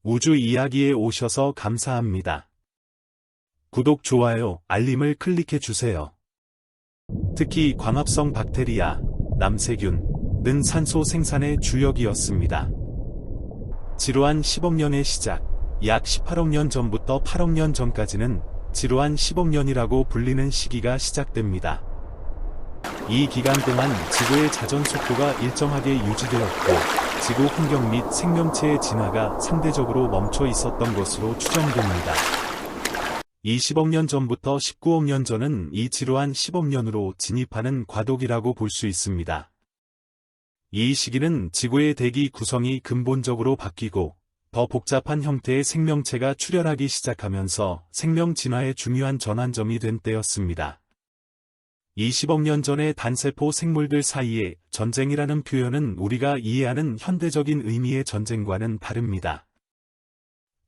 우주 이야기에 오셔서 감사합니다. 구독, 좋아요, 알림을 클릭해 주세요. 특히 광합성 박테리아, 남세균은 산소 생산의 주역이었습니다. 지루한 10억 년의 시작, 약 18억 년 전부터 8억 년 전까지는 지루한 10억 년이라고 불리는 시기가 시작됩니다. 이 기간 동안 지구의 자전 속도가 일정하게 유지되었고, 지구 환경 및 생명체의 진화가 상대적으로 멈춰 있었던 것으로 추정됩니다. 20억 년 전부터 19억 년 전은 이 지루한 10억 년으로 진입하는 과도기라고 볼 수 있습니다. 이 시기는 지구의 대기 구성이 근본적으로 바뀌고 더 복잡한 형태의 생명체가 출현하기 시작하면서 생명 진화의 중요한 전환점이 된 때였습니다. 20억 년 전의 단세포 생물들 사이의 전쟁이라는 표현은 우리가 이해하는 현대적인 의미의 전쟁과는 다릅니다.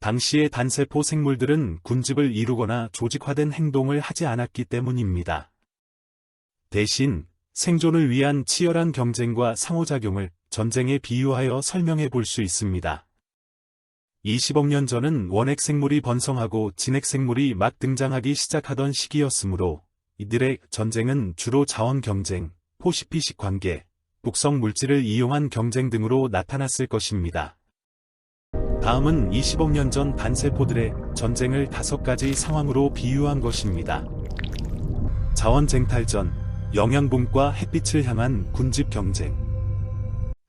당시의 단세포 생물들은 군집을 이루거나 조직화된 행동을 하지 않았기 때문입니다. 대신 생존을 위한 치열한 경쟁과 상호작용을 전쟁에 비유하여 설명해 볼 수 있습니다. 20억 년 전은 원핵생물이 번성하고 진핵생물이 막 등장하기 시작하던 시기였으므로 이들의 전쟁은 주로 자원 경쟁, 포시피식 관계, 독성 물질을 이용한 경쟁 등으로 나타났을 것입니다. 다음은 20억 년 전 단세포들의 전쟁을 5가지 상황으로 비유한 것입니다. 자원쟁탈전, 영양분과 햇빛을 향한 군집 경쟁.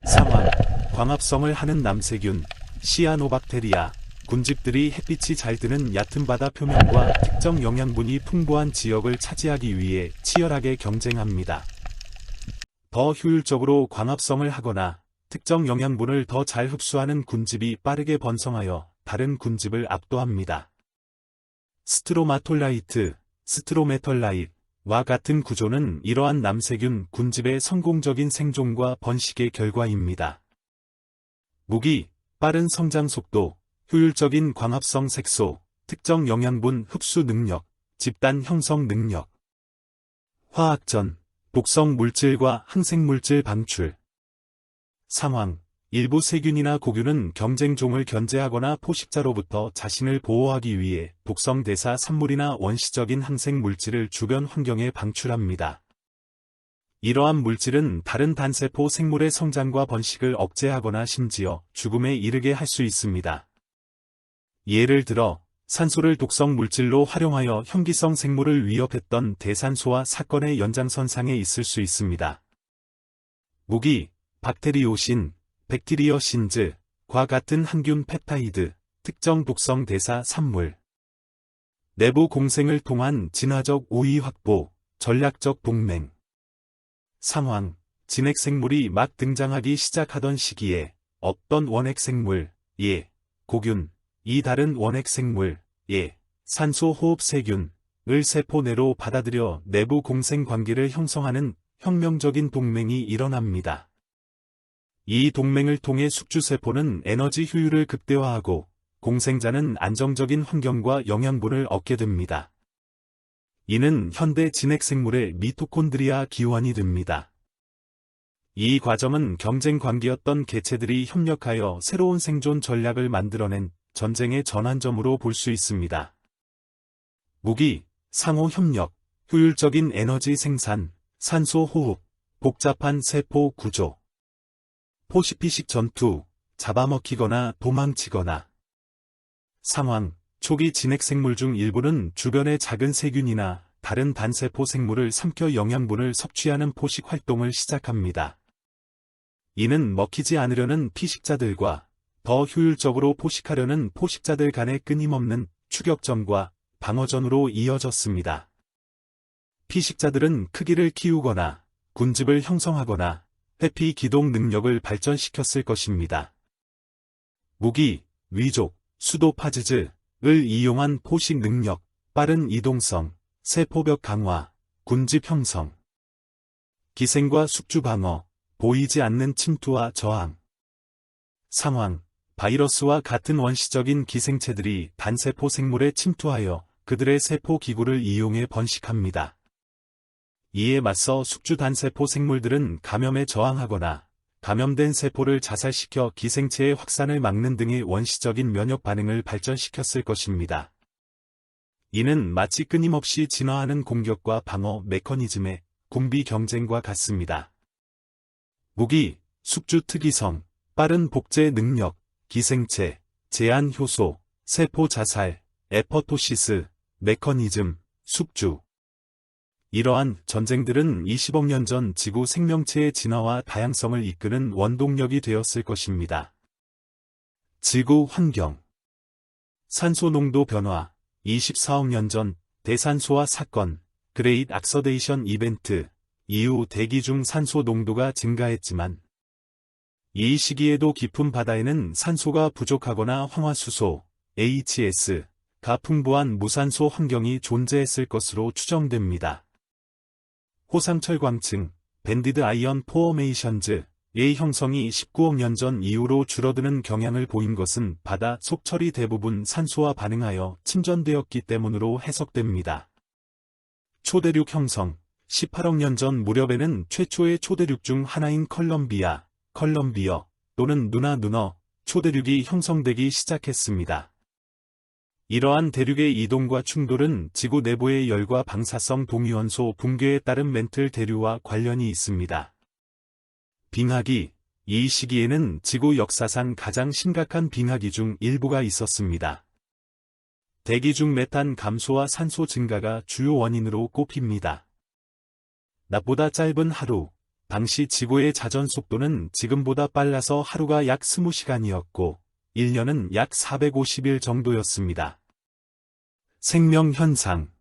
상황, 광합성을 하는 남세균, 시아노박테리아, 군집들이 햇빛이 잘 드는 얕은 바다 표면과 특정 영양분이 풍부한 지역을 차지하기 위해 치열하게 경쟁합니다. 더 효율적으로 광합성을 하거나 특정 영양분을 더 잘 흡수하는 군집이 빠르게 번성하여 다른 군집을 압도합니다. 스트로마톨라이트, 스트로메털라이트와 같은 구조는 이러한 남세균 군집의 성공적인 생존과 번식의 결과입니다. 무기, 빠른 성장 속도, 효율적인 광합성 색소, 특정 영양분 흡수 능력, 집단 형성 능력. 화학전, 독성 물질과 항생물질 방출. 상황, 일부 세균이나 고균은 경쟁종을 견제하거나 포식자로부터 자신을 보호하기 위해 독성 대사 산물이나 원시적인 항생물질을 주변 환경에 방출합니다. 이러한 물질은 다른 단세포 생물의 성장과 번식을 억제하거나 심지어 죽음에 이르게 할 수 있습니다. 예를 들어 산소를 독성 물질로 활용하여 현기성 생물을 위협했던 대산소화 사건의 연장선상에 있을 수 있습니다. 무기, 박테리오신, 백티리어신즈과 같은 항균 펩타이드, 특정 독성 대사 산물. 내부 공생을 통한 진화적 우위 확보, 전략적 동맹. 상황, 진핵생물이 막 등장하기 시작하던 시기에 어떤 원핵생물, 예, 고균, 이 다른 원핵생물, 예, 산소호흡세균을 세포 내로 받아들여 내부 공생 관계를 형성하는 혁명적인 동맹이 일어납니다. 이 동맹을 통해 숙주세포는 에너지 효율을 극대화하고 공생자는 안정적인 환경과 영양분을 얻게 됩니다. 이는 현대 진핵생물의 미토콘드리아 기원이 됩니다. 이 과정은 경쟁 관계였던 개체들이 협력하여 새로운 생존 전략을 만들어낸 전쟁의 전환점으로 볼 수 있습니다. 무기, 상호 협력, 효율적인 에너지 생산, 산소 호흡, 복잡한 세포 구조. 포시피식 전투, 잡아먹히거나 도망치거나. 상황, 초기 진핵생물 중 일부는 주변의 작은 세균이나 다른 단세포 생물을 삼켜 영양분을 섭취하는 포식 활동을 시작합니다. 이는 먹히지 않으려는 피식자들과 더 효율적으로 포식하려는 포식자들 간의 끊임없는 추격전과 방어전으로 이어졌습니다. 피식자들은 크기를 키우거나 군집을 형성하거나 회피 기동 능력을 발전시켰을 것입니다. 무기, 위족, 수도파즈즈를 이용한 포식 능력, 빠른 이동성, 세포벽 강화, 군집 형성. 기생과 숙주 방어, 보이지 않는 침투와 저항. 상황, 바이러스와 같은 원시적인 기생체들이 단세포 생물에 침투하여 그들의 세포 기구를 이용해 번식합니다. 이에 맞서 숙주 단세포 생물들은 감염에 저항하거나 감염된 세포를 자살시켜 기생체의 확산을 막는 등의 원시적인 면역 반응을 발전시켰을 것입니다. 이는 마치 끊임없이 진화하는 공격과 방어 메커니즘의 군비 경쟁과 같습니다. 무기, 숙주 특이성, 빠른 복제 능력, 기생체, 제한 효소, 세포 자살, 에퍼토시스, 메커니즘, 숙주. 이러한 전쟁들은 20억 년 전 지구 생명체의 진화와 다양성을 이끄는 원동력이 되었을 것입니다. 지구 환경. 산소 농도 변화. 24억 년 전 대산소화 사건, 그레이트 악서데이션 이벤트 이후 대기 중 산소 농도가 증가했지만 이 시기에도 깊은 바다에는 산소가 부족하거나 황화수소, HS가 풍부한 무산소 환경이 존재했을 것으로 추정됩니다. 호상철광층, 밴디드 아이언 포어메이션즈의 형성이 19억 년 전 이후로 줄어드는 경향을 보인 것은 바다 속철이 대부분 산소와 반응하여 침전되었기 때문으로 해석됩니다. 초대륙 형성. 18억 년 전 무렵에는 최초의 초대륙 중 하나인 컬럼비어 또는 누나 초대륙이 형성되기 시작했습니다. 이러한 대륙의 이동과 충돌은 지구 내부의 열과 방사성 동위원소 붕괴에 따른 멘틀 대류와 관련이 있습니다. 빙하기. 이 시기에는 지구 역사상 가장 심각한 빙하기 중 일부가 있었습니다. 대기 중 메탄 감소와 산소 증가가 주요 원인으로 꼽힙니다. 낮보다 짧은 하루. 당시 지구의 자전 속도는 지금보다 빨라서 하루가 약 20시간이었고 1년은 약 450일 정도였습니다. 생명 현상.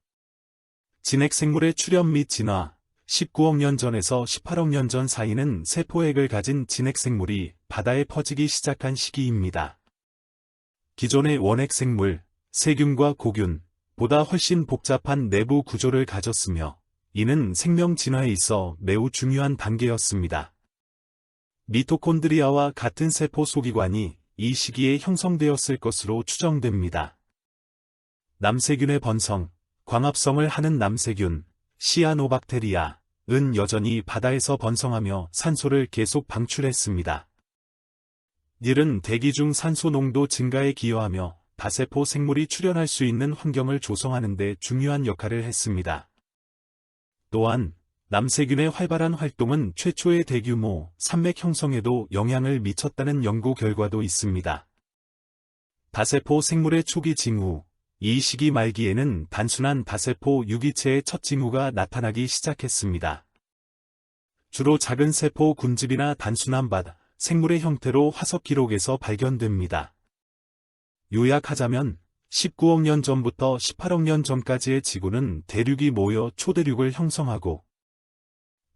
진핵생물의 출현 및 진화. 19억 년 전에서 18억 년 전 사이는 세포액을 가진 진핵생물이 바다에 퍼지기 시작한 시기입니다. 기존의 원핵생물, 세균과 고균보다 훨씬 복잡한 내부 구조를 가졌으며 이는 생명 진화에 있어 매우 중요한 단계였습니다. 미토콘드리아와 같은 세포 소기관이 이 시기에 형성되었을 것으로 추정됩니다. 남세균의 번성. 광합성을 하는 남세균, 시아노박테리아은 여전히 바다에서 번성하며 산소를 계속 방출했습니다. 이는 대기 중 산소 농도 증가에 기여하며 다세포 생물이 출현할 수 있는 환경을 조성하는 데 중요한 역할을 했습니다. 또한 남세균의 활발한 활동은 최초의 대규모 산맥 형성에도 영향을 미쳤다는 연구 결과도 있습니다. 다세포 생물의 초기 징후. 이 시기 말기에는 단순한 다세포 유기체의 첫 징후가 나타나기 시작했습니다. 주로 작은 세포 군집이나 단순한 바다 생물의 형태로 화석 기록에서 발견됩니다. 요약하자면 19억 년 전부터 18억 년 전까지의 지구는 대륙이 모여 초대륙을 형성하고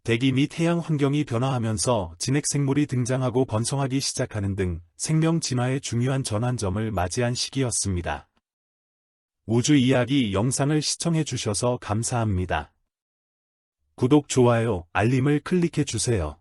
대기 및 해양 환경이 변화하면서 진핵생물이 등장하고 번성하기 시작하는 등 생명 진화의 중요한 전환점을 맞이한 시기였습니다. 우주 이야기 영상을 시청해 주셔서 감사합니다. 구독, 좋아요, 알림을 클릭해 주세요.